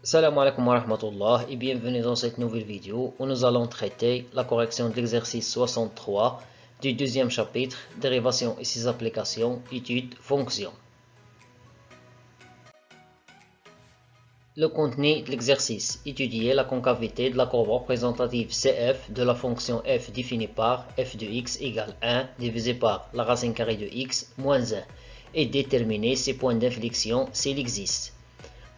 Salam alaikum wa rahmatullah et bienvenue dans cette nouvelle vidéo où nous allons traiter la correction de l'exercice 63 du deuxième chapitre, dérivation et ses applications, études, fonctions. Le contenu de l'exercice: étudier la concavité de la courbe représentative CF de la fonction f définie par f de x égale 1 divisé par la racine carrée de x moins 1 et déterminer ses points d'inflexion s'il existe.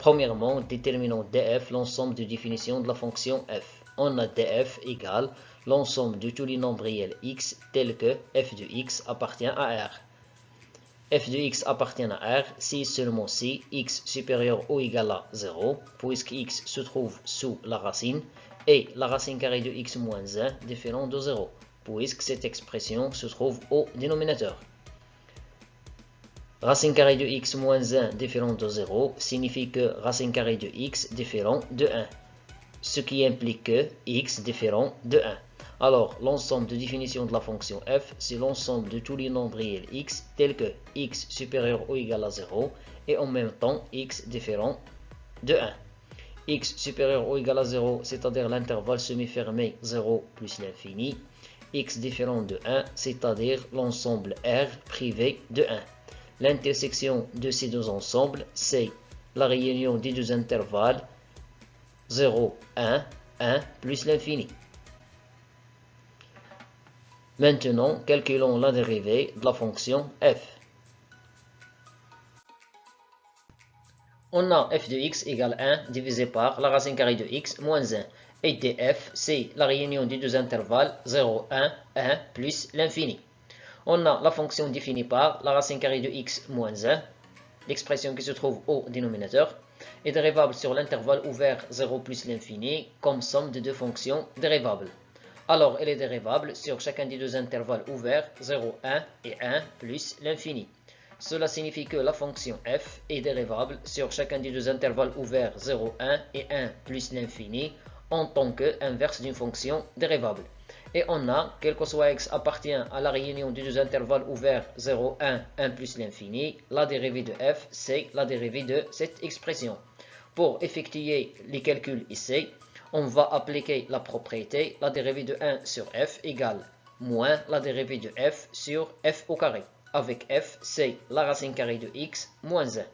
Premièrement, déterminons df l'ensemble de définitions de la fonction f. On a df égale l'ensemble de tous les nombres réels x tels que f de x appartient à R. f de x appartient à R si et seulement si x supérieur ou égal à 0, puisque x se trouve sous la racine, et la racine carrée de x moins 1 différent de 0, puisque cette expression se trouve au dénominateur. Racine carrée de x moins 1 différent de 0 signifie que racine carrée de x différent de 1, ce qui implique que x différent de 1. Alors, l'ensemble de définition de la fonction f, c'est l'ensemble de tous les nombres réels x tels que x supérieur ou égal à 0 et en même temps x différent de 1. X supérieur ou égal à 0, c'est-à-dire l'intervalle semi-fermé 0 plus l'infini. X différent de 1, c'est-à-dire l'ensemble R privé de 1. L'intersection de ces deux ensembles, c'est la réunion des deux intervalles 0, 1, 1 plus l'infini. Maintenant, calculons la dérivée de la fonction f. On a f de x égale 1 divisé par la racine carrée de x moins 1. Et df, c'est la réunion des deux intervalles 0, 1, 1 plus l'infini. On a la fonction définie par la racine carrée de x moins 1, l'expression qui se trouve au dénominateur, est dérivable sur l'intervalle ouvert 0 plus l'infini comme somme de deux fonctions dérivables. Alors, elle est dérivable sur chacun des deux intervalles ouverts 0, 1 et 1 plus l'infini. Cela signifie que la fonction f est dérivable sur chacun des deux intervalles ouverts 0, 1 et 1 plus l'infini en tant qu'inverse d'une fonction dérivable. Et on a, quel que soit x appartient à la réunion des deux intervalles ouverts 0, 1, 1 plus l'infini, la dérivée de f, c'est la dérivée de cette expression. Pour effectuer les calculs ici, on va appliquer la propriété, la dérivée de 1 sur f égale moins la dérivée de f sur f au carré. Avec f, c'est la racine carrée de x moins 1.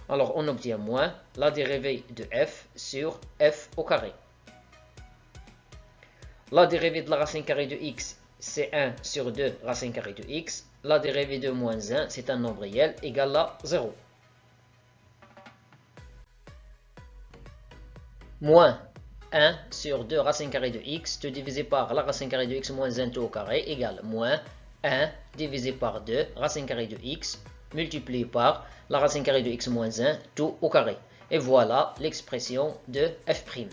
Alors, on obtient moins la dérivée de f sur f au carré. La dérivée de la racine carrée de x, c'est 1 sur 2 racine carrée de x. La dérivée de moins 1, c'est un nombre réel égal à 0. Moins 1 sur 2 racine carrée de x, tout divisé par la racine carrée de x moins 1 tout au carré, égale moins 1 divisé par 2 racine carrée de x, multiplié par la racine carrée de x moins 1 tout au carré. Et voilà l'expression de f'.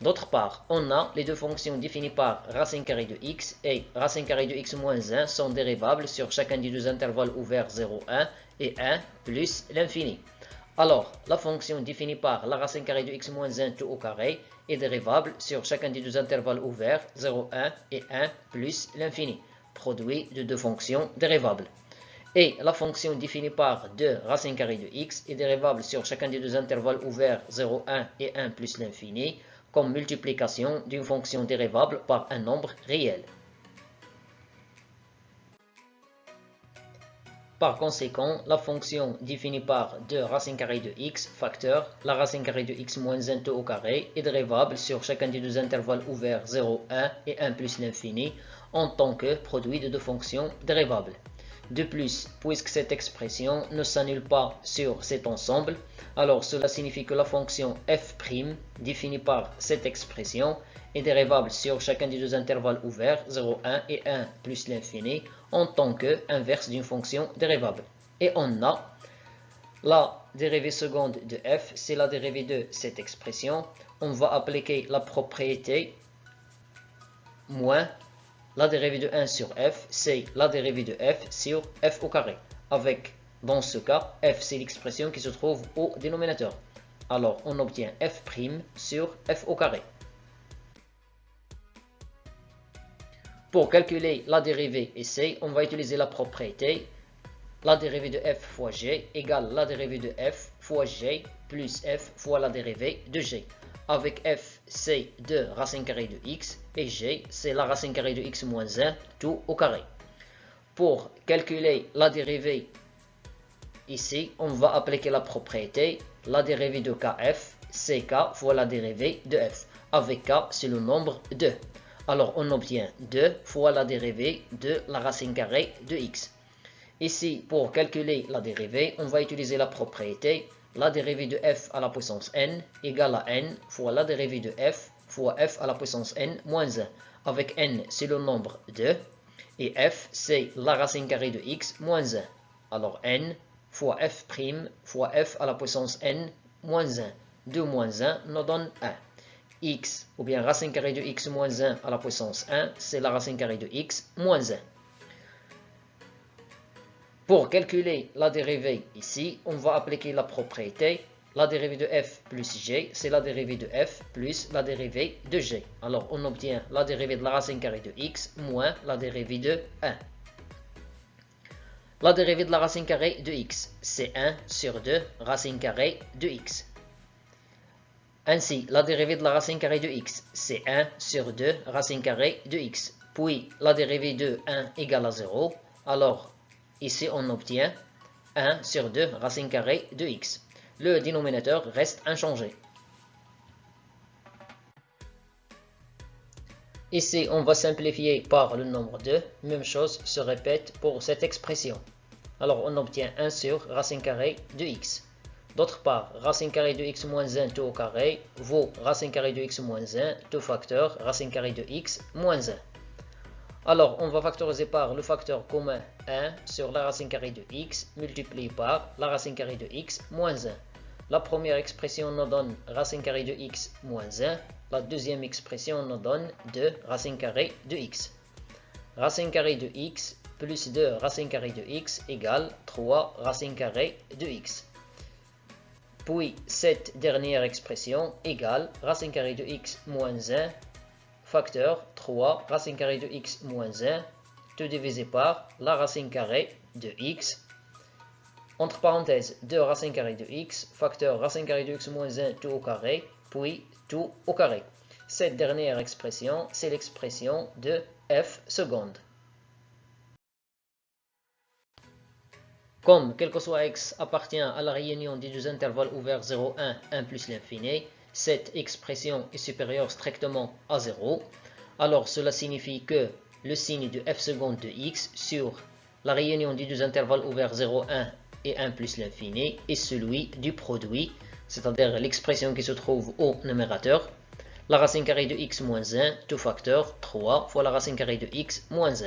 D'autre part, on a les deux fonctions définies par racine carrée de x et racine carrée de x moins 1 sont dérivables sur chacun des deux intervalles ouverts 0, 1 et 1 plus l'infini. Alors, la fonction définie par la racine carrée de x moins 1 tout au carré est dérivable sur chacun des deux intervalles ouverts 0, 1 et 1 plus l'infini, produit de deux fonctions dérivables. Et la fonction définie par 2 racine carrée de x est dérivable sur chacun des deux intervalles ouverts 0, 1 et 1 plus l'infini, comme multiplication d'une fonction dérivable par un nombre réel. Par conséquent, la fonction définie par 2 racine carrée de x facteur la racine carrée de x moins 1 tout au carré est dérivable sur chacun des deux intervalles ouverts 0, 1 et 1 plus l'infini en tant que produit de deux fonctions dérivables. De plus, puisque cette expression ne s'annule pas sur cet ensemble, alors cela signifie que la fonction f' définie par cette expression est dérivable sur chacun des deux intervalles ouverts 0, 1 et 1 plus l'infini en tant qu'inverse d'une fonction dérivable. Et on a la dérivée seconde de f, c'est la dérivée de cette expression. On va appliquer la propriété moins la dérivée de 1 sur f, c'est la dérivée de f sur f au carré. Avec, dans ce cas, f c'est l'expression qui se trouve au dénominateur. Alors, on obtient f' sur f au carré. Pour calculer la dérivée ici, on va utiliser la propriété la dérivée de f fois g égale la dérivée de f fois g plus f fois la dérivée de g. Avec f, c'est 2 racine carrée de x et g, c'est la racine carrée de x moins 1, tout au carré. Pour calculer la dérivée, ici, on va appliquer la propriété, la dérivée de kf, c'est k fois la dérivée de f. Avec k, c'est le nombre 2. Alors, on obtient 2 fois la dérivée de la racine carrée de x. Ici, pour calculer la dérivée, on va utiliser la propriété, la dérivée de f à la puissance n égale à n fois la dérivée de f fois f à la puissance n moins 1. Avec n, c'est le nombre 2, et f, c'est la racine carrée de x moins 1. Alors n fois f' fois f à la puissance n moins 1. 2 moins 1 nous donne 1. X, ou bien racine carrée de x moins 1 à la puissance 1, c'est la racine carrée de x moins 1. Pour calculer la dérivée ici, on va appliquer la propriété. La dérivée de f plus g, c'est la dérivée de f plus la dérivée de g. Alors, on obtient la dérivée de la racine carrée de x moins la dérivée de 1. La dérivée de la racine carrée de x, c'est 1 sur 2 racine carrée de x. Ainsi, la dérivée de la racine carrée de x, c'est 1 sur 2 racine carrée de x. Puis, la dérivée de 1 égale à 0. Alors, ici, on obtient 1 sur 2 racine carrée de x. Le dénominateur reste inchangé. Ici, on va simplifier par le nombre 2. Même chose se répète pour cette expression. Alors, on obtient 1 sur racine carrée de x. D'autre part, racine carrée de x moins 1 tout au carré vaut racine carrée de x moins 1 tout facteur racine carrée de x moins 1. Alors, on va factoriser par le facteur commun 1 sur la racine carrée de x multiplié par la racine carrée de x moins 1. La première expression nous donne racine carrée de x moins 1. La deuxième expression nous donne 2 racine carrée de x. Racine carrée de x plus 2 racine carrée de x égale 3 racine carrée de x. Puis, cette dernière expression égale racine carrée de x moins 1 facteur 3 racine carrée de x moins 1 tout divisé par la racine carrée de x. Entre parenthèses, 2 racine carrée de x, facteur racine carrée de x moins 1 tout au carré, puis tout au carré. Cette dernière expression, c'est l'expression de f seconde. Comme quel que soit x appartient à la réunion des deux intervalles ouverts 0, 1, 1 plus l'infini, cette expression est supérieure strictement à 0. Alors cela signifie que le signe de f seconde de x sur la réunion des deux intervalles ouverts 0, 1 et 1 plus l'infini est celui du produit, c'est-à-dire l'expression qui se trouve au numérateur, la racine carrée de x moins 1 tout facteur 3 fois la racine carrée de x moins 1.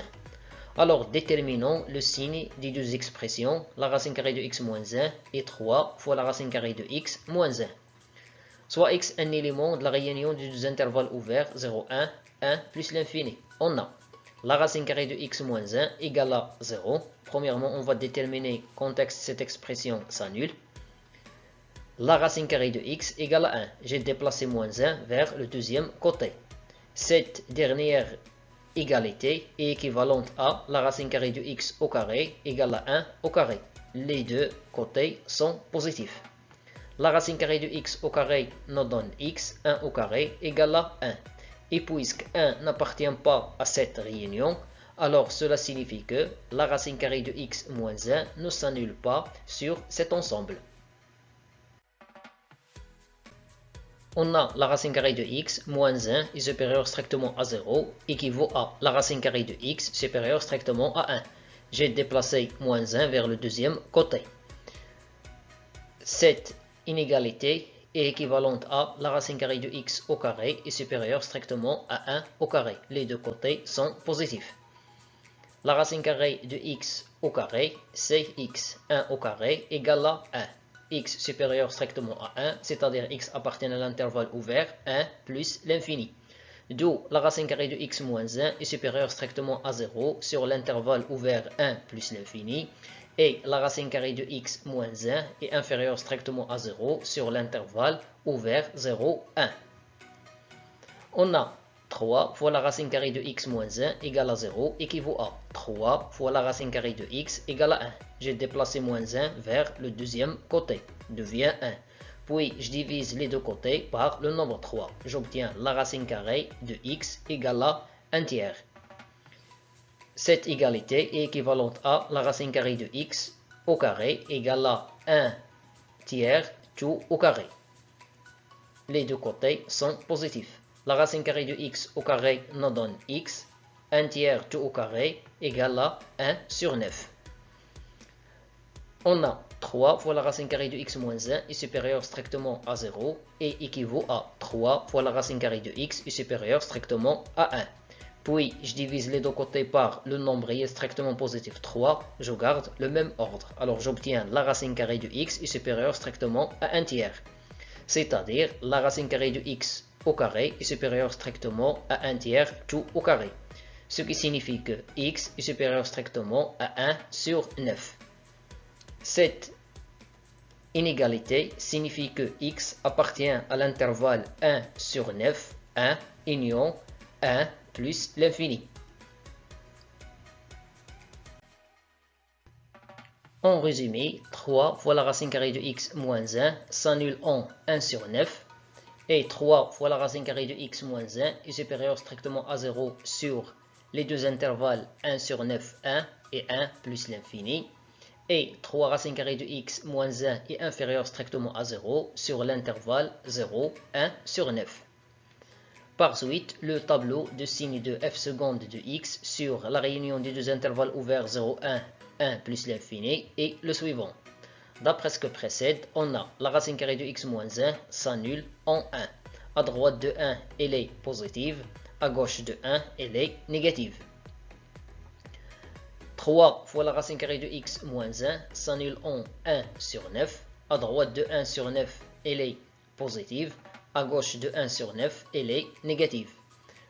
Alors déterminons le signe des deux expressions, la racine carrée de x moins 1 et 3 fois la racine carrée de x moins 1. Soit x un élément de la réunion des deux intervalles ouverts 0, 1, 1 plus l'infini. On a la racine carrée de x moins 1 égale à 0. Premièrement, on va déterminer contexte cette expression s'annule. La racine carrée de x égale à 1. J'ai déplacé moins 1 vers le deuxième côté. Cette dernière égalité est équivalente à la racine carrée de x au carré égale à 1 au carré. Les deux côtés sont positifs. La racine carrée de x au carré nous donne x, 1 au carré égale à 1. Et puisque 1 n'appartient pas à cette réunion, alors cela signifie que la racine carrée de x moins 1 ne s'annule pas sur cet ensemble. On a la racine carrée de x moins 1 est supérieure strictement à 0, équivaut à la racine carrée de x supérieure strictement à 1. J'ai déplacé moins 1 vers le deuxième côté. Cette inégalité est équivalente à la racine carrée de x au carré est supérieure strictement à 1 au carré. Les deux côtés sont positifs. La racine carrée de x au carré, c'est x. 1 au carré égale à 1. X supérieur strictement à 1, c'est-à-dire x appartient à l'intervalle ouvert 1 plus l'infini. D'où la racine carrée de x moins 1 est supérieure strictement à 0 sur l'intervalle ouvert 1 plus l'infini. Et la racine carrée de x moins 1 est inférieure strictement à 0 sur l'intervalle ouvert 0, 1. On a 3 fois la racine carrée de x moins 1 égale à 0 équivaut à 3 fois la racine carrée de x égale à 1. J'ai déplacé moins 1 vers le deuxième côté, devient 1. Puis je divise les deux côtés par le nombre 3. J'obtiens la racine carrée de x égale à 1 tiers. Cette égalité est équivalente à la racine carrée de x au carré égale à 1 tiers tout au carré. Les deux côtés sont positifs. La racine carrée de x au carré nous donne x. 1 tiers tout au carré égale à 1 sur 9. On a 3 fois la racine carrée de x moins 1 est supérieur strictement à 0 et équivaut à 3 fois la racine carrée de x est supérieur strictement à 1. Puis je divise les deux côtés par le nombre réel strictement positif 3, je garde le même ordre. Alors j'obtiens la racine carrée de x est supérieure strictement à 1 tiers. C'est-à-dire la racine carrée de x au carré est supérieure strictement à 1 tiers tout au carré. Ce qui signifie que x est supérieur strictement à 1 sur 9. Cette inégalité signifie que x appartient à l'intervalle 1 sur 9, 1 union 1 plus l'infini. En résumé, 3 fois la racine carrée de x moins 1 s'annule en 1 sur 9 et 3 fois la racine carrée de x moins 1 est supérieur strictement à 0 sur les deux intervalles 1 sur 9, 1 et 1 plus l'infini. Et 3 racine carrée de x moins 1 est inférieur strictement à 0 sur l'intervalle 0, 1 sur 9. Par suite, le tableau de signe de f seconde de x sur la réunion des deux intervalles ouverts 0, 1, 1 plus l'infini est le suivant. D'après ce que précède, on a la racine carrée de x moins 1 s'annule en 1. À droite de 1, elle est positive. À gauche de 1, elle est négative. 3 fois la racine carrée de x moins 1 s'annule en 1 sur 9. À droite de 1 sur 9, elle est positive. À gauche de 1 sur 9, elle est négative.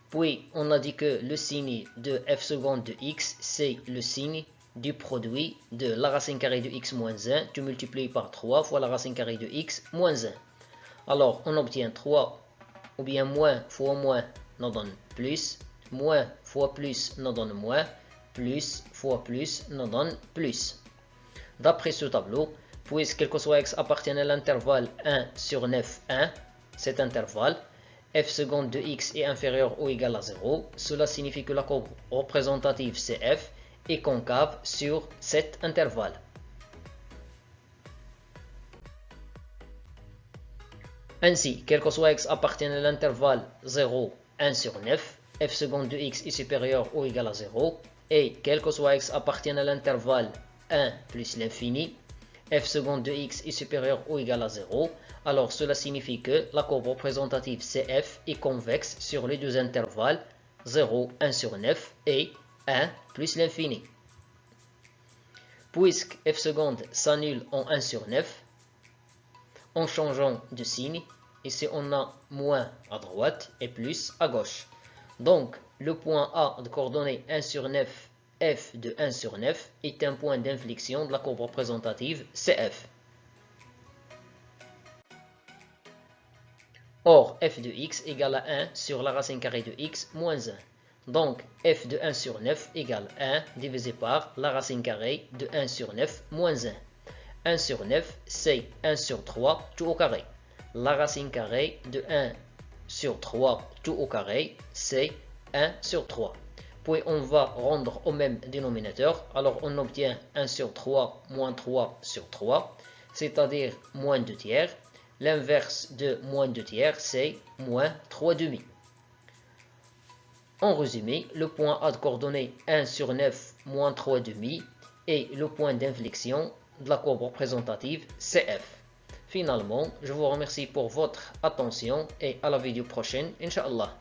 Puis, on a dit que le signe de f seconde de x, c'est le signe du produit de la racine carrée de x moins 1, tu multiplies par 3 fois la racine carrée de x moins 1. Alors, on obtient 3 ou bien moins fois moins nous donne plus, moins fois plus nous donne moins, plus fois plus nous donne plus. D'après ce tableau, puisque quel que soit x appartient à l'intervalle 1 sur 9, 1, cet intervalle, f seconde de x est inférieur ou égal à 0, cela signifie que la courbe représentative CF est concave sur cet intervalle. Ainsi, quel que soit x appartient à l'intervalle 0, 1 sur 9, f seconde de x est supérieur ou égal à 0, et quel que soit x appartient à l'intervalle 1 plus l'infini, f seconde de x est supérieur ou égal à 0, alors cela signifie que la courbe représentative CF est convexe sur les deux intervalles 0, 1 sur 9 et 1 plus l'infini. Puisque f seconde s'annule en 1 sur 9, en changeant de signe, ici on a moins à droite et plus à gauche. Donc le point A de coordonnées 1 sur 9, f de 1 sur 9 est un point d'inflexion de la courbe représentative CF. Or, f de x égale à 1 sur la racine carrée de x moins 1. Donc, f de 1 sur 9 égale 1 divisé par la racine carrée de 1 sur 9 moins 1. 1 sur 9, c'est 1 sur 3 tout au carré. La racine carrée de 1 sur 3 tout au carré, c'est 1 sur 3. Puis on va rendre au même dénominateur. Alors on obtient 1 sur 3 moins 3 sur 3, c'est-à-dire moins 2 tiers. L'inverse de moins 2 tiers, c'est moins 3 demi. En résumé, le point A de coordonnées 1 sur 9 moins 3 demi est le point d'inflexion de la courbe représentative CF. Finalement, je vous remercie pour votre attention et à la vidéo prochaine, Inch'Allah.